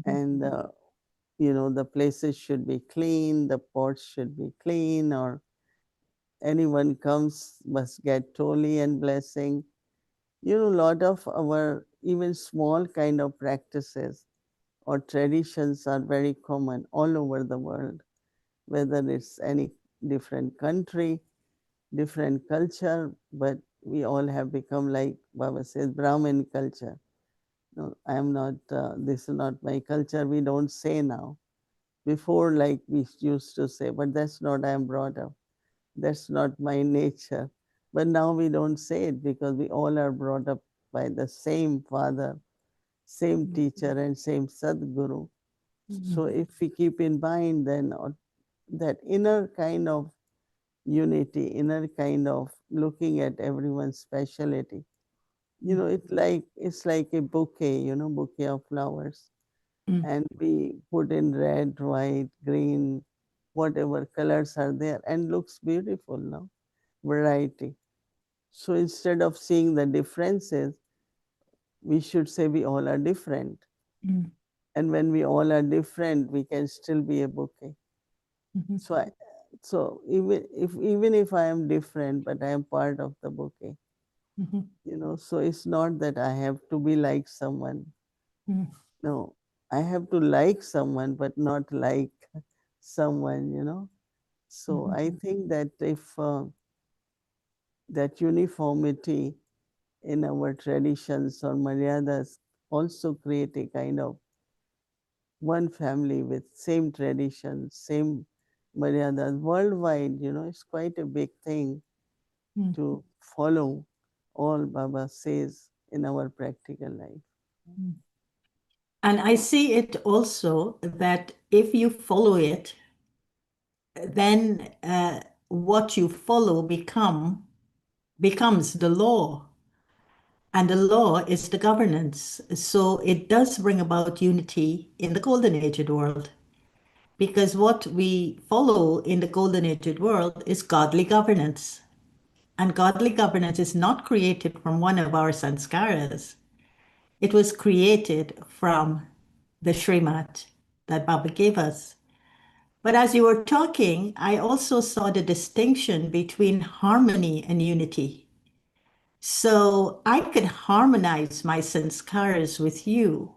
[SPEAKER 4] And the places should be clean, the pots should be clean, or anyone comes must get toli and blessing. A lot of our even small kind of practices or traditions are very common all over the world, whether it's any different country, different culture, but we all have become, like Baba says, Brahmin culture. No, I am not, this is not my culture, we don't say now. Before, like we used to say, but that's not I am brought up. That's not my nature. But now we don't say it because we all are brought up by the same father, same teacher, and same Sadguru. So if we keep in mind, then that inner kind of unity, inner kind of looking at everyone's speciality, it's like a bouquet, bouquet of flowers. And we put in red, white, green, whatever colors are there, and looks beautiful now. Variety. So instead of seeing the differences, we should say we all are different.
[SPEAKER 6] Mm.
[SPEAKER 4] And when we all are different, we can still be a bouquet.
[SPEAKER 6] Mhm.
[SPEAKER 4] So so even if I am different, but I am part of the bouquet,
[SPEAKER 6] Mhm.
[SPEAKER 4] so it's not that I have to be like someone.
[SPEAKER 6] Mm.
[SPEAKER 4] No, I have to like someone, but not like someone. So
[SPEAKER 6] Mhm.
[SPEAKER 4] I think that if that uniformity in our traditions or maryadas also create a kind of one family with same traditions, same maryadas worldwide, it's quite a big thing
[SPEAKER 6] Mm.
[SPEAKER 4] to follow all Baba says in our practical life.
[SPEAKER 6] Mm. And I see it also that if you follow it, then what you follow becomes the law. And the law is the governance. So it does bring about unity in the golden aged world. Because what we follow in the golden aged world is godly governance. And godly governance is not created from one of our sanskaras. It was created from the Srimat that Baba gave us. But as you were talking, I also saw the distinction between harmony and unity. So I could harmonize my sanskaras with you,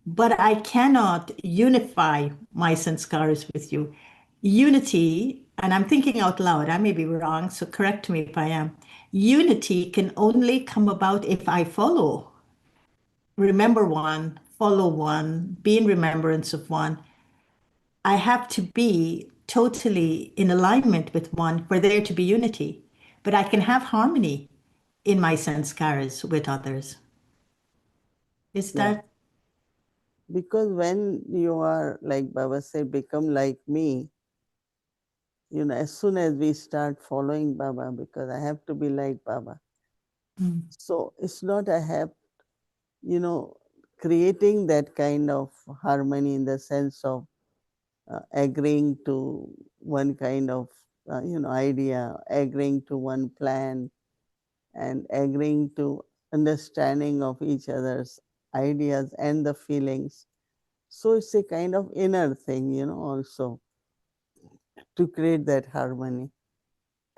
[SPEAKER 6] but I cannot unify my sanskaras with you. Unity, and I'm thinking out loud, I may be wrong, so correct me if I am. Unity can only come about if I follow, remember one, follow one, be in remembrance of one. I have to be totally in alignment with one for there to be unity. But I can have harmony in my sanskaras with others. Is
[SPEAKER 4] Yeah,
[SPEAKER 6] that?
[SPEAKER 4] because when you are, like Baba said, become like me, as soon as we start following Baba, because I have to be like Baba.
[SPEAKER 6] Mm.
[SPEAKER 4] So it's not I have, you know, creating that kind of harmony in the sense of agreeing to one kind of, idea, agreeing to one plan, and agreeing to understanding of each other's ideas and the feelings. So it's a kind of inner thing, also to create that harmony.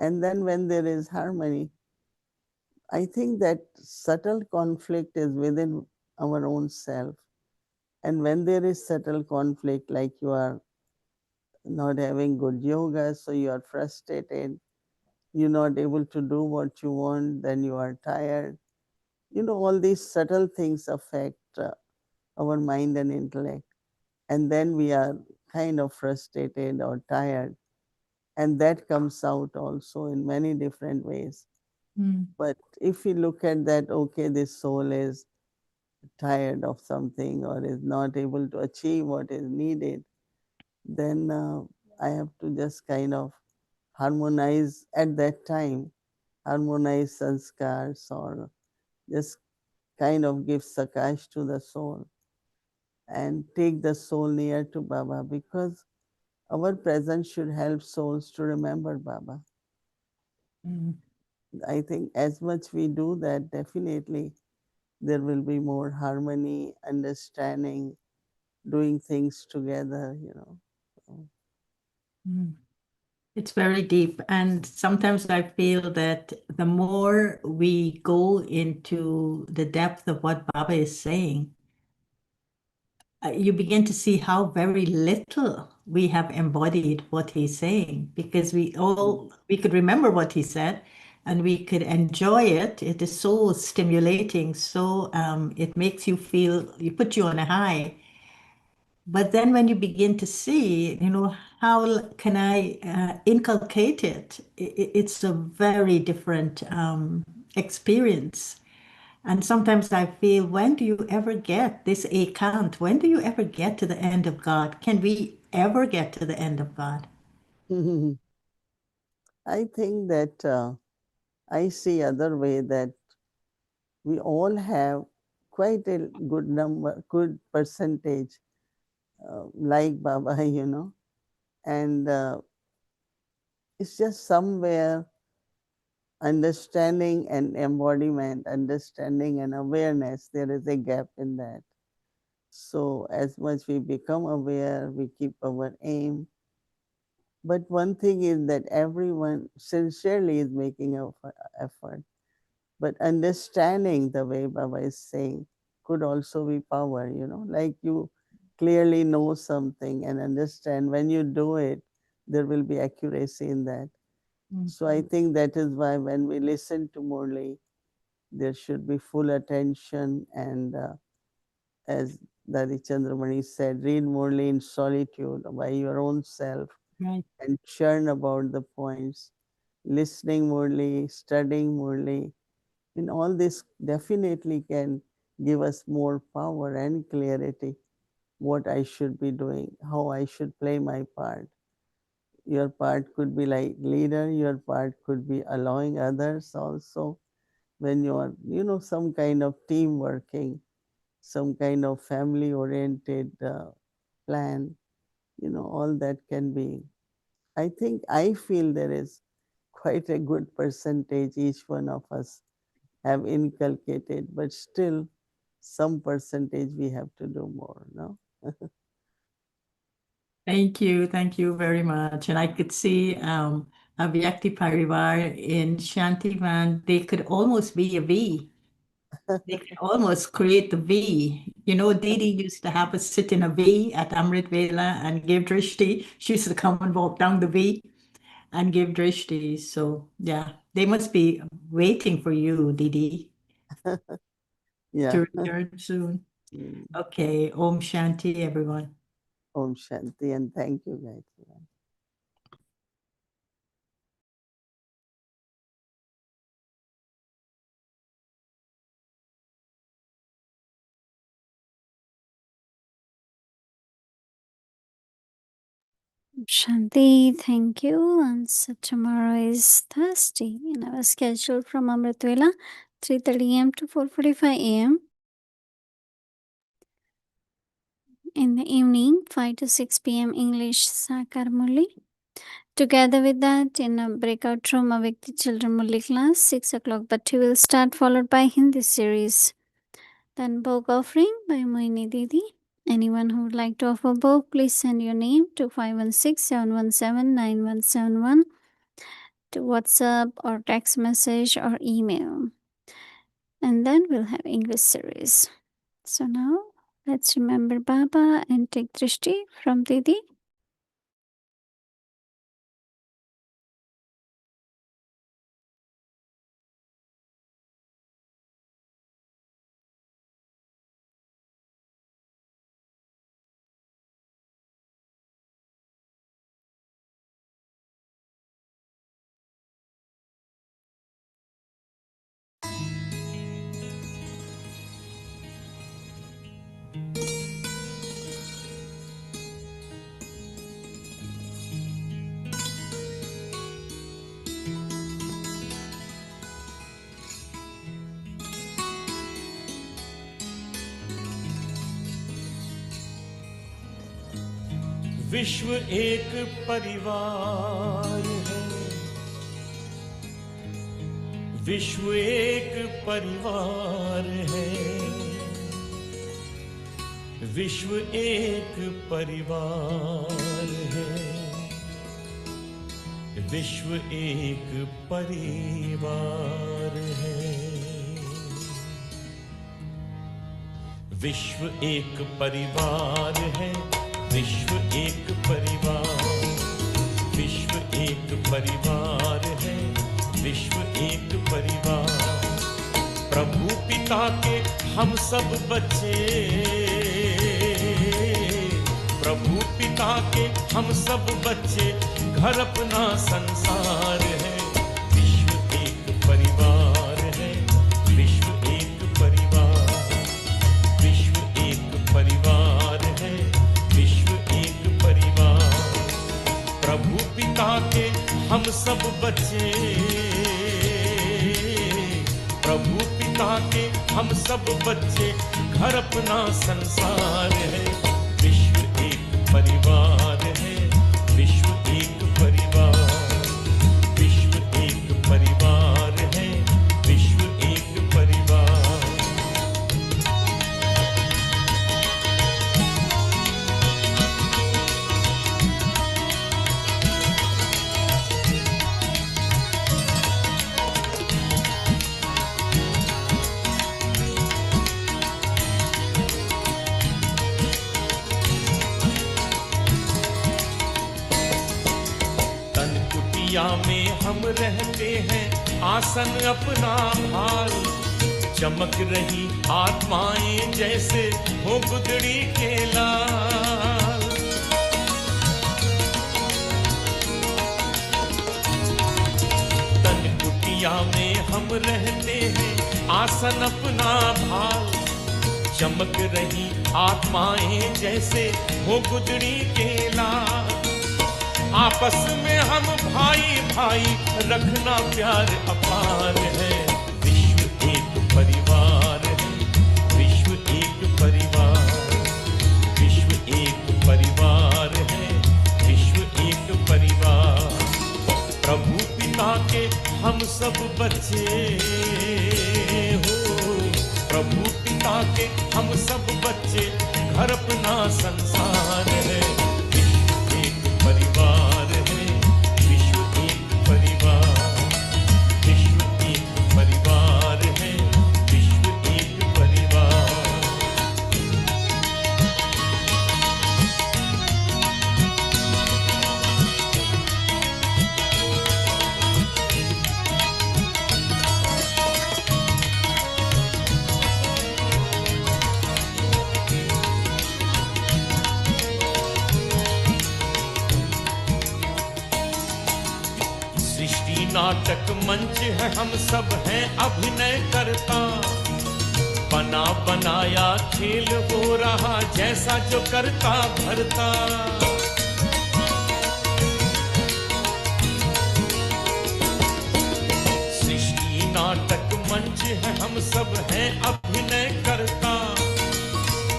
[SPEAKER 4] And then when there is harmony, I think that subtle conflict is within our own self. And when there is subtle conflict, like you are not having good yoga, so you are frustrated, you're not able to do what you want, then you are tired. All these subtle things affect our mind and intellect. And then we are kind of frustrated or tired. And that comes out also in many different ways.
[SPEAKER 6] Mm.
[SPEAKER 4] But if we look at that, okay, this soul is tired of something or is not able to achieve what is needed, then I have to just kind of harmonize at that time, harmonize sanskars or just kind of give sakash to the soul and take the soul near to Baba, because our presence should help souls to remember Baba.
[SPEAKER 6] Mm.
[SPEAKER 4] I think as much we do that, definitely there will be more harmony, understanding, doing things together. So,
[SPEAKER 6] Mm. It's very deep. And sometimes I feel that the more we go into the depth of what Baba is saying, you begin to see how very little we have embodied what he's saying, because we could remember what he said and we could enjoy it. It is so stimulating, so it makes you feel, you put you on a high. But then when you begin to see, how can I inculcate it? It's a very different experience. And sometimes I feel, when do you ever get this ekant? When do you ever get to the end of God? Can we ever get to the end of God?
[SPEAKER 4] I think that I see other way that we all have quite a good number, good percentage, like Baba, and it's just somewhere understanding and embodiment, understanding and awareness, there is a gap in that. So as much we become aware, we keep our aim. But one thing is that everyone sincerely is making an effort. But understanding the way Baba is saying could also be power, like you clearly know something and understand when you do it, there will be accuracy in that. So I think that is why when we listen to Murli, there should be full attention. And as Dadi Chandramani said, read Murli in solitude by your own self,
[SPEAKER 6] Right.
[SPEAKER 4] and churn about the points, listening Murli, studying Murli. And all this definitely can give us more power and clarity what I should be doing, how I should play my part. Your part could be like leader, your part could be allowing others also. When you are, some kind of team working, some kind of family oriented plan, all that can be. I feel there is quite a good percentage each one of us have inculcated, but still some percentage we have to do more, no?
[SPEAKER 6] Thank you very much. And I could see Avyakti Parivar in Shantivan, they could almost be a V. They could almost create the V. Didi used to have us sit in a V at Amrit Vela and give drishti. She used to come and walk down the V and give drishti. So yeah, they must be waiting for you, Didi,
[SPEAKER 4] Yeah.
[SPEAKER 6] to return soon. Okay, Om Shanti, everyone.
[SPEAKER 4] Om Shanti, and thank you guys.
[SPEAKER 3] Shanti, thank you. And so tomorrow is Thursday, and our schedule from Amritwela 3:30 a.m. to 4:45 a.m. In the evening, 5 to 6 p.m. English Sakar Murli. Together with that, in a breakout room, a Vikti Children Murli class, 6 o'clock. Bhakti will start, followed by Hindi series. Then Bhog offering by Mohini Didi. Anyone who would like to offer Bhog, please send your name to 516-717-9171 to WhatsApp or text message or email. And then we'll have English series. So now let's remember Baba and take Drishti from Didi.
[SPEAKER 1] विश्व एक परिवार है, विश्व एक परिवार है, विश्व एक परिवार है, विश्व एक परिवार है, विश्व एक परिवार है, विश्व एक परिवार, विश्व एक परिवार है, विश्व एक परिवार। प्रभु पिता के हम सब बच्चे, प्रभु पिता के हम सब बच्चे, घर अपना संसार है, विश्व एक परिवार है, विश्व एक परिवार, विश्व एक परिवार है, विश्व एक परिवार। प्रभु पिता के हम सब बच्चे, प्रभु पिता के हम सब बच्चे, घर अपना संसार है, विश्व एक परिवार है, विश्व एक परिवार, विश्व एक परिवार कुटिया में हम रहते हैं, आसन अपना भाल, चमक रही आत्माएं जैसे हो गुदड़ी के लाल। तन कुटिया में हम रहते हैं, आसन अपना भाल, चमक रही आत्माएं जैसे हो गुदड़ी के लाल। आपस में हम भाई भाई रखना प्यार अपार है, विश्व एक परिवार है, विश्व एक परिवार, विश्व एक परिवार है, विश्व एक परिवार। प्रभु पिता के हम सब बच्चे हो, प्रभु पिता के हम सब बच्चे, घर अपना संसार है, विश्व एक परिवार है, विश्व एक परिवार, विश्व एक परिवार है, विश्व एक परिवार। सृष्टि नाटक मंच है, हम सब हैं अभिनय करता, बना बनाया खेल हो रहा जैसा जो करता भरता। सृष्टि नाटक मंच है, हम सब हैं अभिनय करता,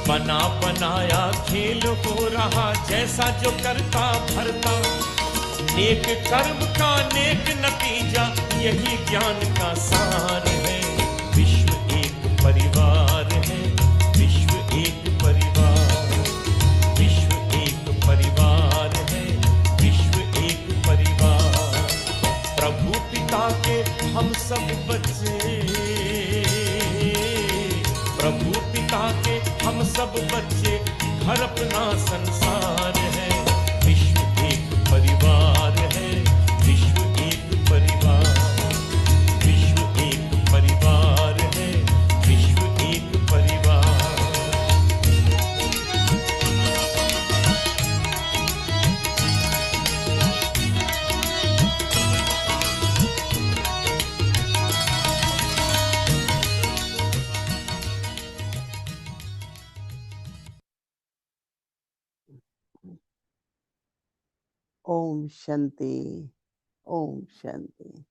[SPEAKER 1] बना बनाया खेल हो रहा जैसा जो करता भरता। नेक कर्म का नेक नतीजा, यही ज्ञान का सार है, विश्व एक परिवार है, विश्व एक परिवार, विश्व एक परिवार है, विश्व एक परिवार। प्रभु पिता के हम सब बच्चे, प्रभु पिता के हम सब बच्चे, घर अपना संसार है, विश्व एक परिवार है, विश्व एक परिवार, विश्व एक परिवार है, विश्व एक परिवार।
[SPEAKER 4] ओम शांति, ओम शांति।